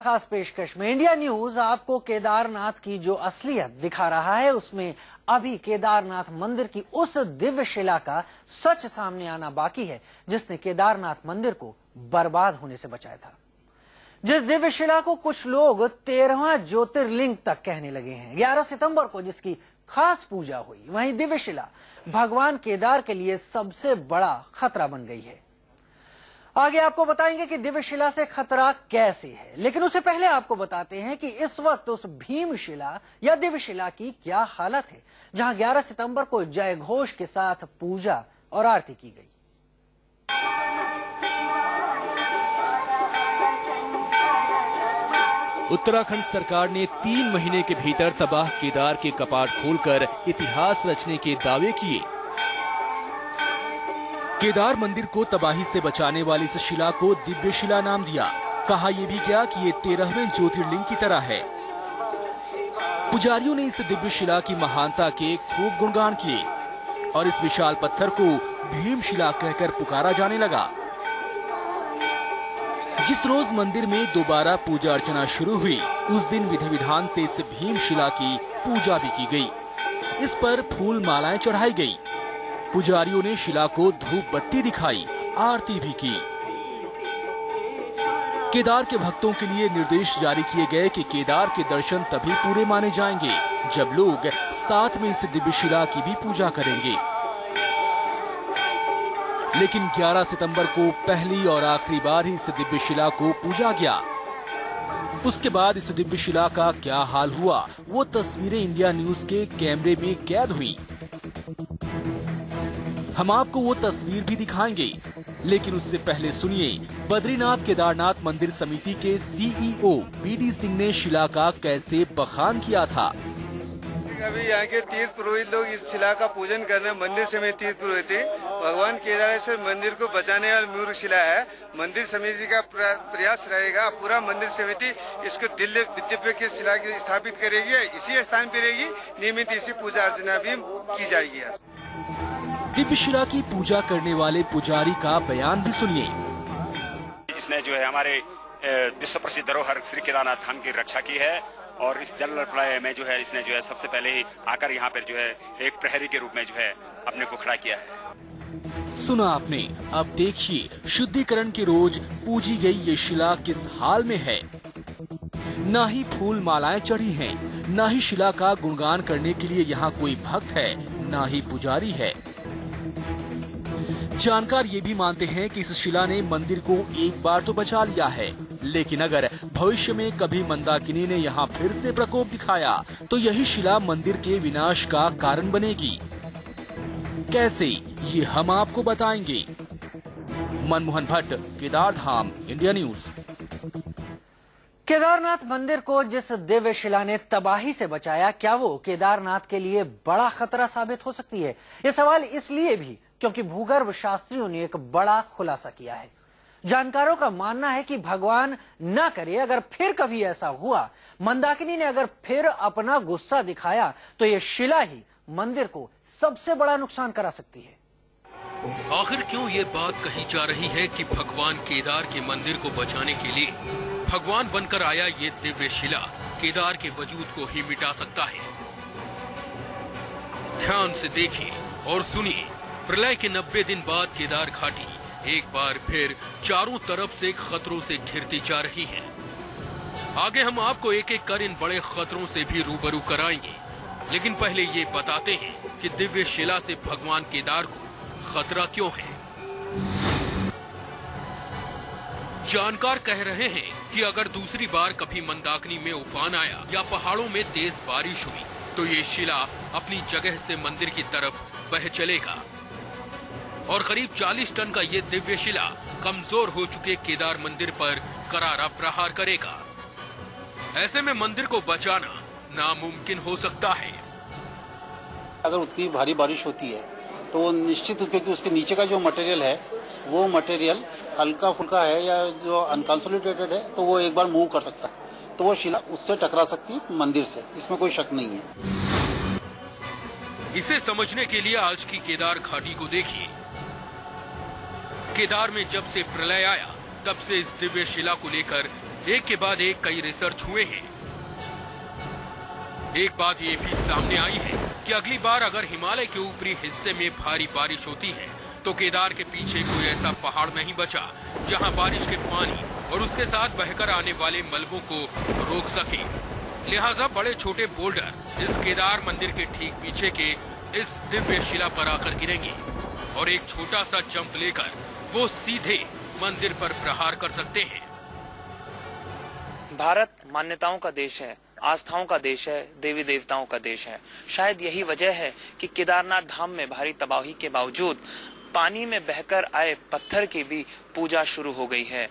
खास पेशकश में इंडिया न्यूज आपको केदारनाथ की जो असलियत दिखा रहा है, उसमें अभी केदारनाथ मंदिर की उस दिव्य शिला का सच सामने आना बाकी है जिसने केदारनाथ मंदिर को बर्बाद होने से बचाया था। जिस दिव्य शिला को कुछ लोग 13वां ज्योतिर्लिंग तक कहने लगे हैं, 11 सितंबर को जिसकी खास पूजा हुई, वहीं दिव्य शिला भगवान केदार के लिए सबसे बड़ा खतरा बन गई है। आगे आपको बताएंगे कि दिव्य शिला से खतरा कैसे है, लेकिन उससे पहले आपको बताते हैं कि इस वक्त उस भीम शिला या दिव्य शिला की क्या हालत है, जहां 11 सितंबर को जय घोष के साथ पूजा और आरती की गई। उत्तराखंड सरकार ने 3 महीने के भीतर तबाह केदार के कपाट खोलकर इतिहास रचने के दावे किए। केदार मंदिर को तबाही से बचाने वाली इस शिला को दिव्य शिला नाम दिया। कहा यह भी गया कि ये 13वें ज्योतिर्लिंग की तरह है। पुजारियों ने इस दिव्य शिला की महानता के खूब गुणगान किए और इस विशाल पत्थर को भीम शिला कहकर पुकारा जाने लगा। जिस रोज मंदिर में दोबारा पूजा अर्चना शुरू हुई, उस दिन विधि विधान से इस भीम शिला की पूजा भी की गई। इस पर फूल मालाएं चढ़ाई गई। पुजारियों ने शिला को धूप बत्ती दिखाई, आरती भी की। केदार के भक्तों के लिए निर्देश जारी किए गए कि केदार के दर्शन तभी पूरे माने जाएंगे जब लोग साथ में इस दिव्य शिला की भी पूजा करेंगे। लेकिन 11 सितंबर को पहली और आखिरी बार ही इस दिव्य शिला को पूजा गया। उसके बाद इस दिव्य शिला का क्या हाल हुआ, वो तस्वीरें इंडिया न्यूज के कैमरे में कैद हुई। हम आपको वो तस्वीर भी दिखाएंगे, लेकिन उससे पहले सुनिए बद्रीनाथ केदारनाथ मंदिर समिति के सीईओ बीडी सिंह ने शिला का कैसे बखान किया था। अभी यहाँ के तीर्थ पुरोहित लोग इस शिला का पूजन करने मंदिर समिति तीर्थ पुरोहित भगवान केदारेश्वर मंदिर को बचाने वाली मूर्ख शिला है। मंदिर समिति का प्रयास रहेगा, पूरा मंदिर समिति इसको दिव्य की शिला की स्थापित करेगी, इसी स्थान पर रहेगी, नियमित इसी पूजा अर्चना भी की जाएगी। दिव्य शिला की पूजा करने वाले पुजारी का बयान भी सुनिए। इसने जो है हमारे विश्व प्रसिद्ध धरोहर श्री केदारनाथ धाम की रक्षा की है और इस जल प्रलय में जो है इसने जो है सबसे पहले ही आकर यहाँ पर जो है एक प्रहरी के रूप में जो है अपने को खड़ा किया है। सुना आपने, अब देखिए शुद्धिकरण के रोज पूजी गई ये शिला किस हाल में है। न ही फूल मालाएं चढ़ी हैं, न ही शिला का गुणगान करने के लिए यहाँ कोई भक्त है, न ही पुजारी है। जानकार ये भी मानते हैं कि इस शिला ने मंदिर को एक बार तो बचा लिया है, लेकिन अगर भविष्य में कभी मंदाकिनी ने यहाँ फिर से प्रकोप दिखाया तो यही शिला मंदिर के विनाश का कारण बनेगी। कैसे, ये हम आपको बताएंगे। मनमोहन भट्ट, केदार धाम, इंडिया न्यूज। केदारनाथ मंदिर को जिस दिव्य शिला ने तबाही से बचाया, क्या वो केदारनाथ के लिए बड़ा खतरा साबित हो सकती है? ये सवाल इसलिए भी क्योंकि भूगर्भ शास्त्रियों ने एक बड़ा खुलासा किया है। जानकारों का मानना है कि भगवान न करे अगर फिर कभी ऐसा हुआ, मंदाकिनी ने अगर फिर अपना गुस्सा दिखाया, तो ये शिला ही मंदिर को सबसे बड़ा नुकसान करा सकती है। आखिर क्यों ये बात कही जा रही है कि भगवान केदार के मंदिर को बचाने के लिए भगवान बनकर आया ये दिव्य शिला केदार के वजूद को ही मिटा सकता है? ध्यान से देखिए और सुनिए। प्रलय के 90 दिन बाद केदार घाटी एक बार फिर चारों तरफ से खतरों से घिरती जा रही है। आगे हम आपको एक एक कर इन बड़े खतरों से भी रूबरू कराएंगे, लेकिन पहले ये बताते हैं कि दिव्य शिला से भगवान केदार को खतरा क्यों है। जानकार कह रहे हैं कि अगर दूसरी बार कभी मंदाकिनी में उफान आया या पहाड़ों में तेज बारिश हुई तो ये शिला अपनी जगह से मंदिर की तरफ बह चलेगा और करीब 40 टन का ये दिव्य शिला कमजोर हो चुके केदार मंदिर पर करारा प्रहार करेगा। ऐसे में मंदिर को बचाना नामुमकिन हो सकता है। अगर उतनी भारी बारिश होती है तो निश्चित, क्योंकि उसके नीचे का जो मटेरियल है वो मटेरियल हल्का फुल्का है या जो अनकंसोलिडेटेड है, तो वो एक बार मूव कर सकता है, तो वो शिला उससे टकरा सकती है मंदिर से, इसमें कोई शक नहीं है। इसे समझने के लिए आज की केदार घाटी को देखिए। केदार में जब से प्रलय आया तब से इस दिव्य शिला को लेकर एक के बाद एक कई रिसर्च हुए हैं। एक बात ये भी सामने आई है कि अगली बार अगर हिमालय के ऊपरी हिस्से में भारी बारिश होती है तो केदार के पीछे कोई ऐसा पहाड़ नहीं बचा जहां बारिश के पानी और उसके साथ बहकर आने वाले मलबों को रोक सके। लिहाजा बड़े छोटे बोल्डर इस केदार मंदिर के ठीक पीछे के इस दिव्य शिला पर आकर गिरेंगे और एक छोटा सा जंप लेकर वो सीधे मंदिर पर प्रहार कर सकते हैं। भारत मान्यताओं का देश है, आस्थाओं का देश है, देवी देवताओं का देश है। शायद यही वजह है कि केदारनाथ धाम में भारी तबाही के बावजूद पानी में बहकर आए पत्थर की भी पूजा शुरू हो गई है।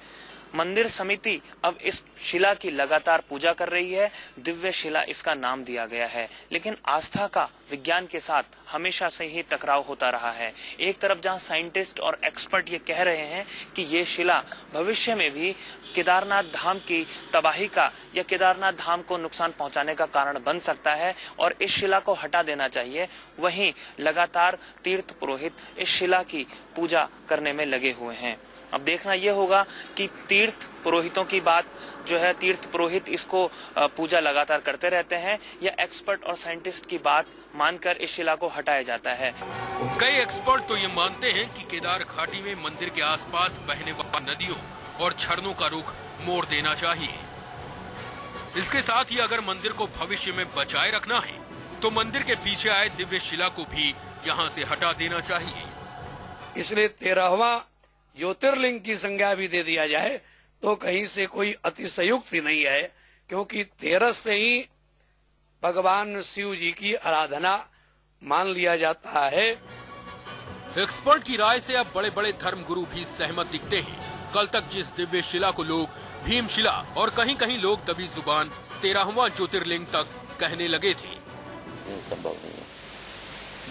मंदिर समिति अब इस शिला की लगातार पूजा कर रही है। दिव्य शिला इसका नाम दिया गया है, लेकिन आस्था का विज्ञान के साथ हमेशा से ही टकराव होता रहा है। एक तरफ जहां साइंटिस्ट और एक्सपर्ट ये कह रहे हैं कि ये शिला भविष्य में भी केदारनाथ धाम की तबाही का या केदारनाथ धाम को नुकसान पहुंचाने का कारण बन सकता है और इस शिला को हटा देना चाहिए, वहीं लगातार तीर्थ पुरोहित इस शिला की पूजा करने में लगे हुए हैं। अब देखना यह होगा कि तीर्थ पुरोहितों की बात जो है, तीर्थ पुरोहित इसको पूजा लगातार करते रहते हैं या एक्सपर्ट और साइंटिस्ट की बात मानकर इस शिला को हटाया जाता है। कई एक्सपर्ट तो ये मानते हैं कि केदार घाटी में मंदिर के आसपास बहने वाली नदियों और झरनों का रुख मोड़ देना चाहिए। इसके साथ ही अगर मंदिर को भविष्य में बचाए रखना है तो मंदिर के पीछे आए दिव्य शिला को भी यहाँ से हटा देना चाहिए। इसलिए 13वां ज्योतिर्लिंग की संज्ञा भी दे दिया जाए तो कहीं से कोई अतिशयोक्ति नहीं है, क्योंकि 13 से ही भगवान शिव जी की आराधना मान लिया जाता है। एक्सपर्ट की राय से अब बड़े बड़े धर्म गुरु भी सहमत दिखते हैं। कल तक जिस दिव्य शिला को लोग भीमशिला और कहीं कहीं लोग दबी जुबान 13वां ज्योतिर्लिंग तक कहने लगे थे। संभव नहीं है।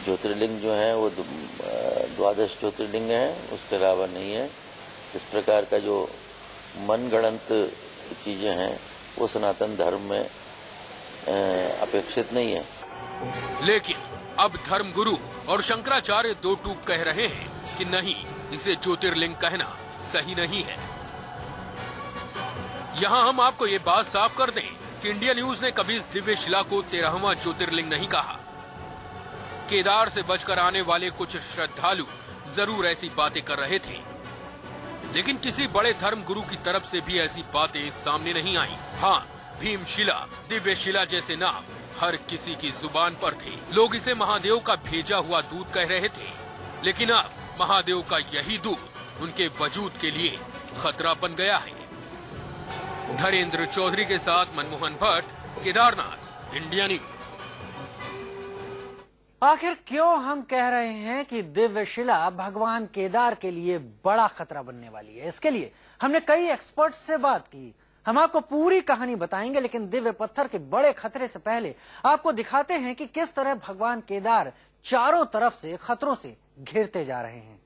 ज्योतिर्लिंग जो है वो 12 ज्योतिर्लिंग है, उसके अलावा नहीं है। इस प्रकार का जो मनगढ़ंत चीजें हैं वो सनातन धर्म में अपेक्षित नहीं है। लेकिन अब धर्म गुरु और शंकराचार्य दो टूक कह रहे हैं कि नहीं, इसे ज्योतिर्लिंग कहना सही नहीं है। यहाँ हम आपको ये बात साफ कर दें कि इंडिया न्यूज ने कभी इस दिव्य शिला को 13वां ज्योतिर्लिंग नहीं कहा। केदार से बचकर आने वाले कुछ श्रद्धालु जरूर ऐसी बातें कर रहे थे, लेकिन किसी बड़े धर्म गुरु की तरफ से भी ऐसी बातें सामने नहीं आई। हाँ, भीमशिला, दिव्य शिला जैसे नाम हर किसी की जुबान पर थे। लोग इसे महादेव का भेजा हुआ दूत कह रहे थे, लेकिन अब महादेव का यही दूत उनके वजूद के लिए खतरा बन गया है। धीरेन्द्र चौधरी के साथ मनमोहन भट्ट, केदारनाथ, इंडिया न्यूज। आखिर क्यों हम कह रहे हैं कि दिव्य शिला भगवान केदार के लिए बड़ा खतरा बनने वाली है? इसके लिए हमने कई एक्सपर्ट से बात की। हम आपको पूरी कहानी बताएंगे, लेकिन दिव्य पत्थर के बड़े खतरे से पहले आपको दिखाते हैं कि किस तरह भगवान केदार चारों तरफ से खतरों से घिरते जा रहे हैं।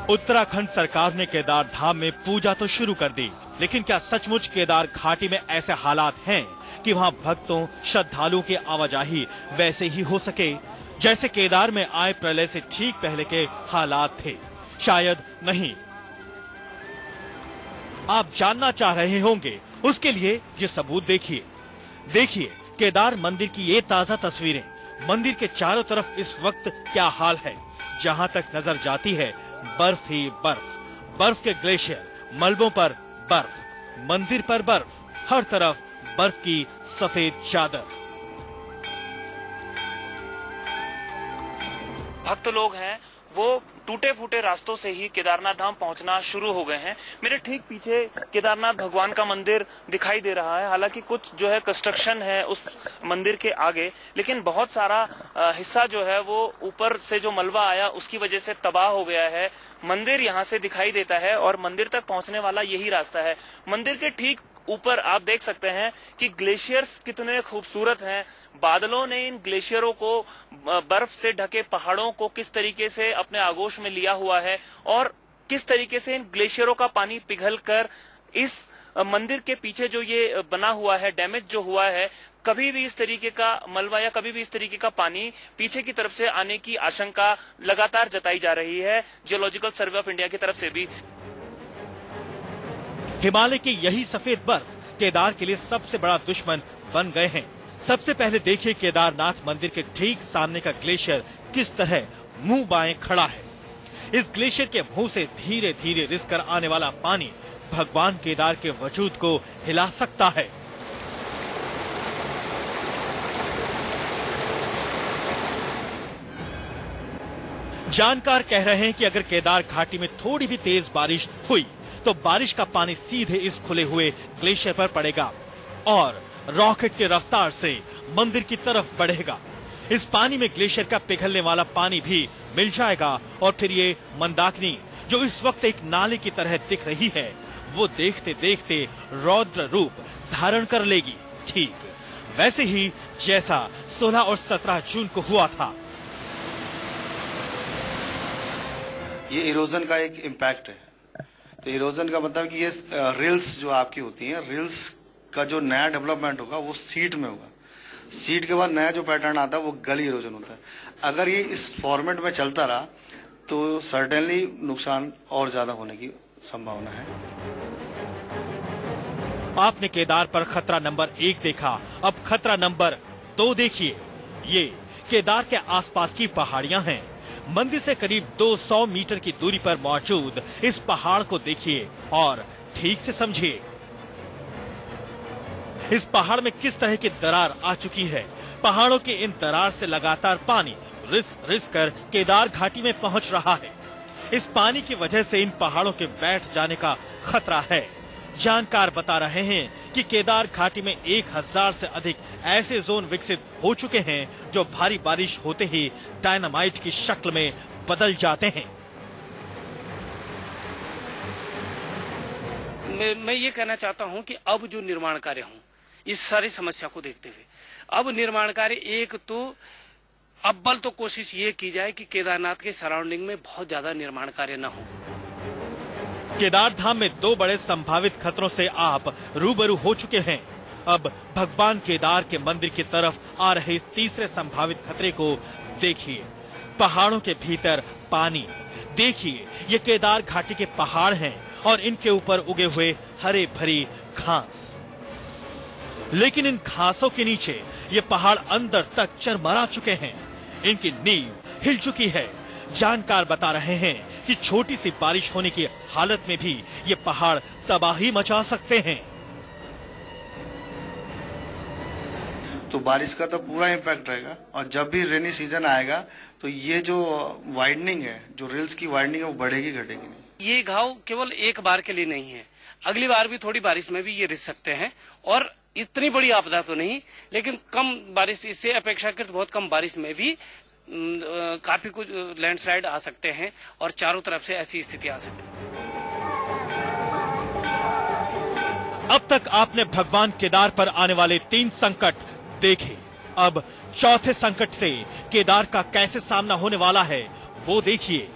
उत्तराखंड सरकार ने केदार धाम में पूजा तो शुरू कर दी, लेकिन क्या सचमुच केदार घाटी में ऐसे हालात हैं कि वहां भक्तों श्रद्धालुओं की आवाजाही वैसे ही हो सके जैसे केदार में आए प्रलय से ठीक पहले के हालात थे? शायद नहीं। आप जानना चाह रहे होंगे, उसके लिए ये सबूत देखिए। देखिए केदार मंदिर की ये ताजा तस्वीरें। मंदिर के चारों तरफ इस वक्त क्या हाल है? जहां तक नजर जाती है बर्फ ही बर्फ। बर्फ के ग्लेशियर, मलबों पर बर्फ, मंदिर पर बर्फ, हर तरफ बर्फ की सफेद चादर। भक्त लोग हैं वो टूटे फूटे रास्तों से ही केदारनाथ धाम पहुंचना शुरू हो गए हैं। मेरे ठीक पीछे केदारनाथ भगवान का मंदिर दिखाई दे रहा है। हालांकि कुछ जो है कंस्ट्रक्शन है उस मंदिर के आगे, लेकिन बहुत सारा हिस्सा जो है वो ऊपर से जो मलबा आया उसकी वजह से तबाह हो गया है। मंदिर यहाँ से दिखाई देता है और मंदिर तक पहुंचने वाला यही रास्ता है। मंदिर के ठीक ऊपर आप देख सकते हैं कि ग्लेशियर्स कितने खूबसूरत हैं। बादलों ने इन ग्लेशियरों को, बर्फ से ढके पहाड़ों को किस तरीके से अपने आगोश में लिया हुआ है और किस तरीके से इन ग्लेशियरों का पानी पिघलकर इस मंदिर के पीछे जो ये बना हुआ है, डैमेज जो हुआ है, कभी भी इस तरीके का मलबा या कभी भी इस तरीके का पानी पीछे की तरफ से आने की आशंका लगातार जताई जा रही है जियोलॉजिकल सर्वे ऑफ इंडिया की तरफ से भी। हिमालय की यही सफेद बर्फ केदार के लिए सबसे बड़ा दुश्मन बन गए हैं। सबसे पहले देखिए केदारनाथ मंदिर के ठीक सामने का ग्लेशियर किस तरह मुंह बाएं खड़ा है। इस ग्लेशियर के मुंह से धीरे धीरे रिस कर आने वाला पानी भगवान केदार के वजूद को हिला सकता है। जानकार कह रहे हैं कि अगर केदार घाटी में थोड़ी भी तेज बारिश हुई तो बारिश का पानी सीधे इस खुले हुए ग्लेशियर पर पड़ेगा और रॉकेट की रफ्तार से मंदिर की तरफ बढ़ेगा। इस पानी में ग्लेशियर का पिघलने वाला पानी भी मिल जाएगा और फिर ये मंदाकिनी जो इस वक्त एक नाले की तरह दिख रही है, वो देखते देखते रौद्र रूप धारण कर लेगी, ठीक वैसे ही जैसा 16 और 17 जून को हुआ था। ये इरोजन का एक इम्पैक्ट है। तो इरोजन का मतलब कि ये रिल्स जो आपकी होती हैं, रिल्स का जो नया डेवलपमेंट होगा वो सीट में होगा। सीट के बाद नया जो पैटर्न आता है वो गली इरोजन होता है। अगर ये इस फॉर्मेट में चलता रहा तो सर्टेनली नुकसान और ज्यादा होने की संभावना है। आपने केदार पर खतरा नंबर 1 देखा, अब खतरा नंबर 2 देखिए। ये केदार के आसपास की पहाड़ियां हैं। मंदिर से करीब 200 मीटर की दूरी पर मौजूद इस पहाड़ को देखिए और ठीक से समझिए। इस पहाड़ में किस तरह की दरार आ चुकी है। पहाड़ों की इन दरार से लगातार पानी रिस रिस कर केदार घाटी में पहुंच रहा है। इस पानी की वजह से इन पहाड़ों के बैठ जाने का खतरा है। जानकार बता रहे हैं कि केदार घाटी में 1000 से अधिक ऐसे जोन विकसित हो चुके हैं जो भारी बारिश होते ही डायनामाइट की शक्ल में बदल जाते हैं। मैं ये कहना चाहता हूं कि अब जो निर्माण कार्य हों, इस सारी समस्या को देखते हुए अब निर्माण कार्य एक तो अव्वल तो कोशिश ये की जाए कि केदारनाथ के सराउंडिंग में बहुत ज्यादा निर्माण कार्य न हो। केदार धाम में 2 बड़े संभावित खतरों से आप रूबरू हो चुके हैं। अब भगवान केदार के मंदिर की तरफ आ रहे इस तीसरे संभावित खतरे को देखिए। पहाड़ों के भीतर पानी। देखिए ये केदार घाटी के पहाड़ हैं और इनके ऊपर उगे हुए हरे भरी घास। लेकिन इन घासों के नीचे ये पहाड़ अंदर तक चरमरा चुके हैं। इनकी नींव हिल चुकी है। जानकार बता रहे हैं कि छोटी सी बारिश होने की हालत में भी ये पहाड़ तबाही मचा सकते हैं। तो बारिश का तो पूरा इम्पैक्ट रहेगा और जब भी रेनी सीजन आएगा तो ये जो वाइडनिंग है, जो रिल्स की वाइडनिंग है, वो बढ़ेगी घटेगी नहीं। ये घाव केवल एक बार के लिए नहीं है, अगली बार भी थोड़ी बारिश में भी ये रिस सकते हैं और इतनी बड़ी आपदा तो नहीं, लेकिन कम बारिश, इससे अपेक्षाकृत बहुत कम बारिश में भी काफी कुछ लैंडस्लाइड आ सकते हैं और चारों तरफ से ऐसी स्थिति आ सकती है। अब तक आपने भगवान केदार पर आने वाले 3 संकट देखे। अब चौथे संकट से केदार का कैसे सामना होने वाला है वो देखिए।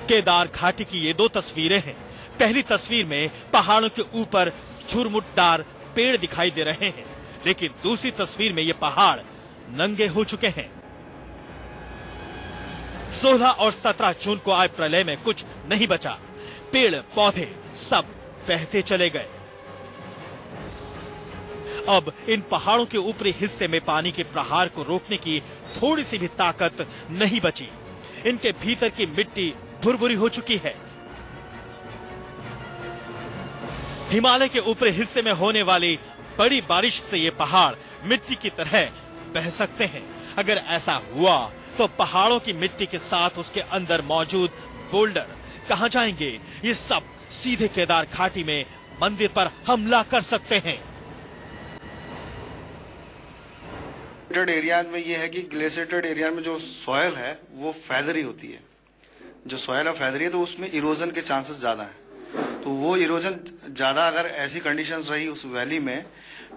केदार घाटी की ये 2 तस्वीरें हैं। पहली तस्वीर में पहाड़ों के ऊपर झुरमुटदार पेड़ दिखाई दे रहे हैं, लेकिन दूसरी तस्वीर में ये पहाड़ नंगे हो चुके हैं। 16 और 17 जून को आए प्रलय में कुछ नहीं बचा। पेड़ पौधे सब बहते चले गए। अब इन पहाड़ों के ऊपरी हिस्से में पानी के प्रहार को रोकने की थोड़ी सी भी ताकत नहीं बची। इनके भीतर की मिट्टी भुरभुरी हो चुकी है। हिमालय के ऊपरी हिस्से में होने वाली बड़ी बारिश से ये पहाड़ मिट्टी की तरह बह सकते हैं। अगर ऐसा हुआ तो पहाड़ों की मिट्टी के साथ उसके अंदर मौजूद बोल्डर कहां जाएंगे? ये सब सीधे केदार घाटी में मंदिर पर हमला कर सकते हैं। एरिया में ये है कि ग्लेशिएटेड एरिया में जो सॉयल है वो फैदरी होती है। जो सॉयल है फैदरी है तो उसमें इरोजन के चांसेस ज्यादा हैं। तो वो इरोजन ज्यादा अगर ऐसी कंडीशंस रही उस वैली में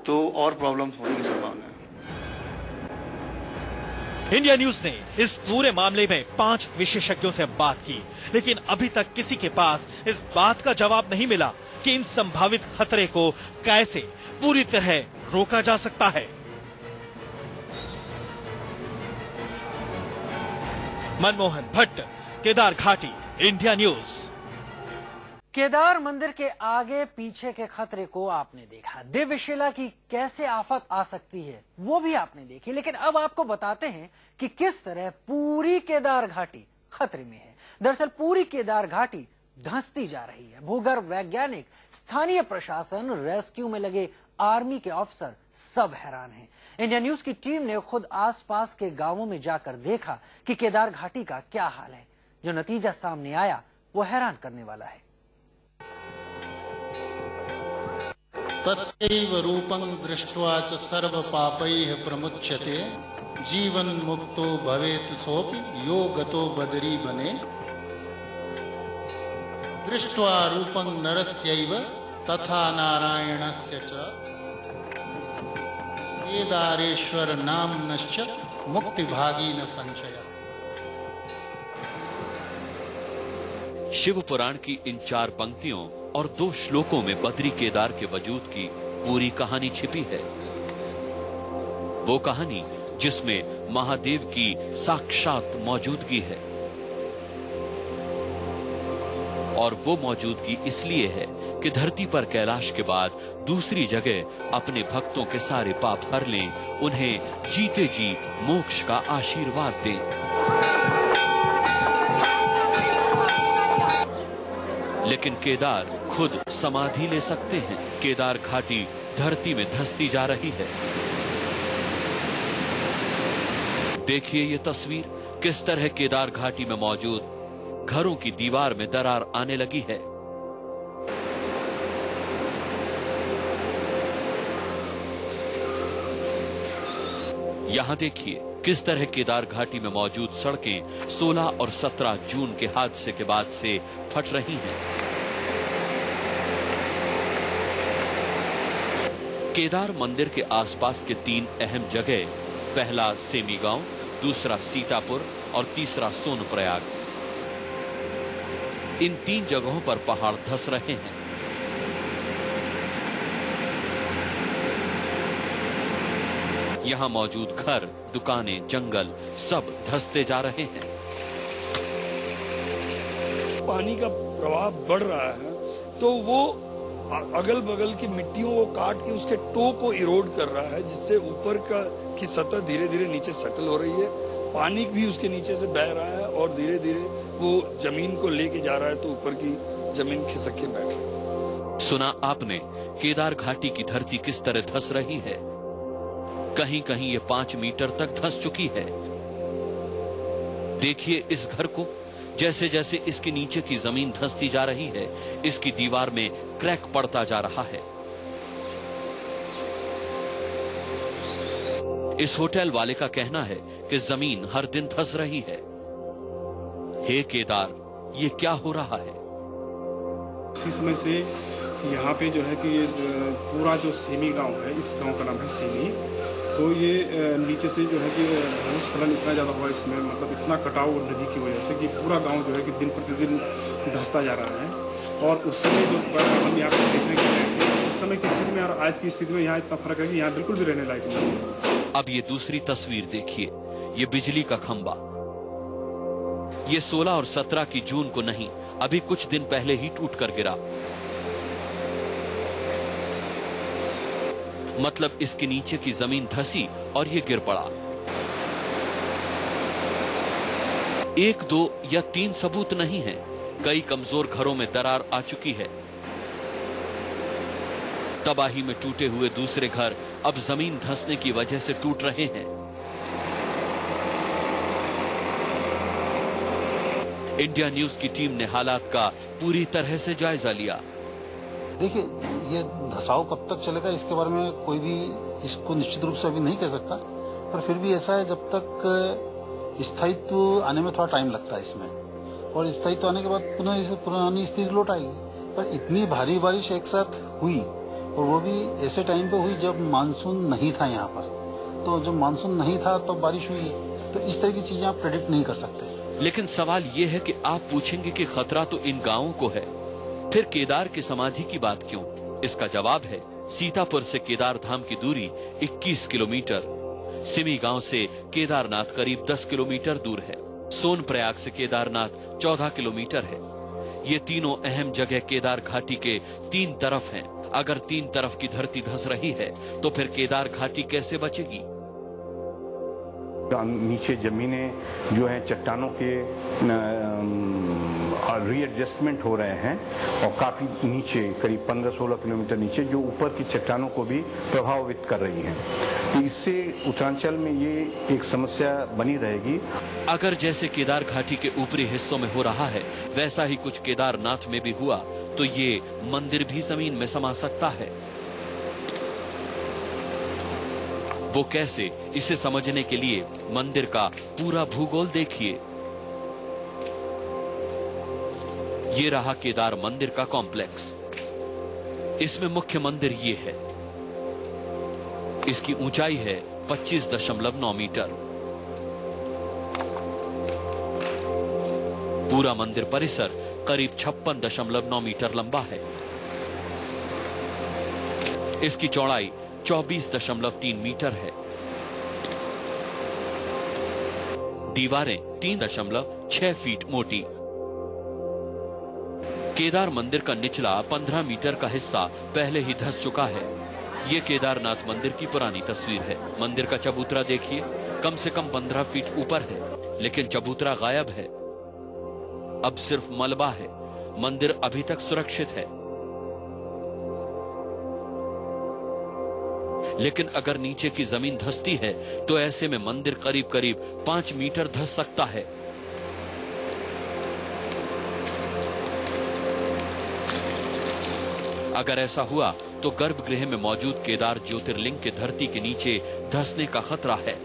तो और प्रॉब्लम होने की संभावना है। इंडिया न्यूज ने इस पूरे मामले में 5 विशेषज्ञों से बात की, लेकिन अभी तक किसी के पास इस बात का जवाब नहीं मिला कि इन संभावित खतरे को कैसे पूरी तरह रोका जा सकता है। मनमोहन भट्ट, केदार घाटी, इंडिया न्यूज। केदार मंदिर के आगे पीछे के खतरे को आपने देखा, दिव्यशिला की कैसे आफत आ सकती है वो भी आपने देखी, लेकिन अब आपको बताते हैं कि किस तरह पूरी केदार घाटी खतरे में है। दरअसल पूरी केदार घाटी धंसती जा रही है। भूगर्भ वैज्ञानिक, स्थानीय प्रशासन, रेस्क्यू में लगे आर्मी के अफसर सब हैरान हैं। इंडिया न्यूज की टीम ने खुद आसपास के गांवों में जाकर देखा कि केदार घाटी का क्या हाल है। जो नतीजा सामने आया वो हैरान करने वाला है। तस्यैव रूपं दृष्ट्वा च सर्व पापैः प्रमुच्यते जीवन मुक्तो भवेत् सोऽपि यो गतो बदरी बने दृष्ट्वा रूपं नरस्यैव तथा नारायणस्य च केदारेश्वर नाम्नश्च मुक्तिभागी न संशय। शिव पुराण की इन 4 पंक्तियों और 2 श्लोकों में बद्री केदार के वजूद की पूरी कहानी छिपी है। वो कहानी जिसमें महादेव की साक्षात मौजूदगी है, और वो मौजूदगी इसलिए है कि धरती पर कैलाश के बाद दूसरी जगह अपने भक्तों के सारे पाप हर लें, उन्हें जीते जी मोक्ष का आशीर्वाद दें। लेकिन केदार खुद समाधि ले सकते हैं। केदार घाटी धरती में धंसती जा रही है। देखिए ये तस्वीर, किस तरह केदार घाटी में मौजूद घरों की दीवार में दरार आने लगी है। यहां देखिए किस तरह केदार घाटी में मौजूद सड़कें 16 और 17 जून के हादसे के बाद से फट रही हैं। केदार मंदिर के आसपास के 3 अहम जगह, पहला सेमी गांव, दूसरा सीतापुर और तीसरा सोनप्रयाग, इन 3 जगहों पर पहाड़ धंस रहे हैं। यहां मौजूद घर, दुकानें, जंगल सब धंसते जा रहे हैं। पानी का प्रवाह बढ़ रहा है तो वो अगल बगल की मिट्टियों को काट के उसके टो को इरोड कर रहा है, जिससे ऊपर की सतह धीरे धीरे नीचे सेटल हो रही है। पानी भी उसके नीचे से बह रहा है और धीरे धीरे वो जमीन को लेके जा रहा है, तो ऊपर की जमीन खिसक के बैठ रही है। सुना आपने केदार घाटी की धरती किस तरह धंस रही है। कहीं कहीं ये 5 मीटर तक धंस चुकी है। देखिए इस घर को, जैसे जैसे इसके नीचे की जमीन धंसती जा रही है, इसकी दीवार में क्रैक पड़ता जा रहा है। इस होटल वाले का कहना है कि जमीन हर दिन धंस रही है। हे केदार, ये क्या हो रहा है? इसी समय से यहाँ पे जो है कि ये पूरा जो सेमी गांव है, इस गांव का नाम है सेमी, तो ये नीचे से जो है कि भूस्खलन इतना ज्यादा हुआ इसमें, मतलब इतना कटाव नदी की वजह से कि पूरा गांव जो है कि दिन प्रतिदिन धंसता जा रहा है। और उस समय जो हम यहाँ पे देखने के लिए, उस समय की स्थिति में और आज की स्थिति में यहाँ इतना फर्क है कि यहाँ बिल्कुल भी रहने लायक नहीं। अब ये दूसरी तस्वीर देखिए, ये बिजली का खंबा, ये 16 और 17 की जून को नहीं, अभी कुछ दिन पहले ही टूट कर गिरा। मतलब इसके नीचे की जमीन धंसी और ये गिर पड़ा। 1, 2 या 3 सबूत नहीं है, कई कमजोर घरों में दरार आ चुकी है। तबाही में टूटे हुए दूसरे घर अब जमीन धंसने की वजह से टूट रहे हैं। इंडिया न्यूज की टीम ने हालात का पूरी तरह से जायजा लिया। देखिए, ये धसाव कब तक चलेगा इसके बारे में कोई भी इसको निश्चित रूप से अभी नहीं कह सकता, पर फिर भी ऐसा है जब तक स्थायित्व आने में थोड़ा टाइम लगता है इसमें, और स्थायित्व आने के बाद पुनः इसे पुरानी स्थिति लौट आएगी। पर इतनी भारी बारिश एक साथ हुई, और वो भी ऐसे टाइम पे हुई जब मानसून नहीं था यहाँ पर। तो जब मानसून नहीं था तब बारिश हुई है, तो इस तरह की चीजें आप प्रेडिक्ट नहीं कर सकते। लेकिन सवाल ये है कि आप पूछेंगे कि खतरा तो इन गांवों को है, फिर केदार की समाधि की बात क्यों? इसका जवाब है सीतापुर से केदार धाम की दूरी 21 किलोमीटर, सिमी गांव से केदारनाथ करीब 10 किलोमीटर दूर है, सोनप्रयाग से केदारनाथ 14 किलोमीटर है। ये तीनों अहम जगह केदार घाटी के 3 तरफ हैं। अगर 3 तरफ की धरती धंस रही है तो फिर केदार घाटी कैसे बचेगी? नीचे जमीनें जो हैं चट्टानों के रीएडजस्टमेंट हो रहे हैं और काफी नीचे करीब 15-16 किलोमीटर नीचे जो ऊपर की चट्टानों को भी प्रभावित कर रही हैं। तो इससे उत्तरांचल में ये एक समस्या बनी रहेगी। अगर जैसे केदार घाटी के ऊपरी हिस्सों में हो रहा है वैसा ही कुछ केदारनाथ में भी हुआ तो ये मंदिर भी जमीन में समा सकता है। वो कैसे, इसे समझने के लिए मंदिर का पूरा भूगोल देखिए। ये रहा केदार मंदिर का कॉम्प्लेक्स। इसमें मुख्य मंदिर ये है। इसकी ऊंचाई है 25.9 मीटर। पूरा मंदिर परिसर करीब 56.9 मीटर लंबा है। इसकी चौड़ाई 24.3 मीटर है। दीवारें 3.6 फीट मोटी। केदार मंदिर का निचला 15 मीटर का हिस्सा पहले ही धंस चुका है। ये केदारनाथ मंदिर की पुरानी तस्वीर है। मंदिर का चबूतरा देखिए, कम से कम 15 फीट ऊपर है, लेकिन चबूतरा गायब है। अब सिर्फ मलबा है। मंदिर अभी तक सुरक्षित है। लेकिन अगर नीचे की जमीन धंसती है तो ऐसे में मंदिर करीब करीब 5 मीटर धंस सकता है। अगर ऐसा हुआ तो गर्भगृह में मौजूद केदार ज्योतिर्लिंग के धरती के नीचे धंसने का खतरा है।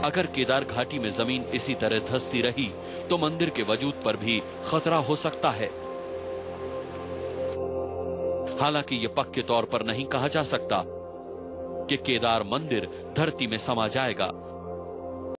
अगर केदार घाटी में जमीन इसी तरह धंसती रही तो मंदिर के वजूद पर भी खतरा हो सकता है। हालांकि ये पक्के तौर पर नहीं कहा जा सकता कि केदार मंदिर धरती में समा जाएगा।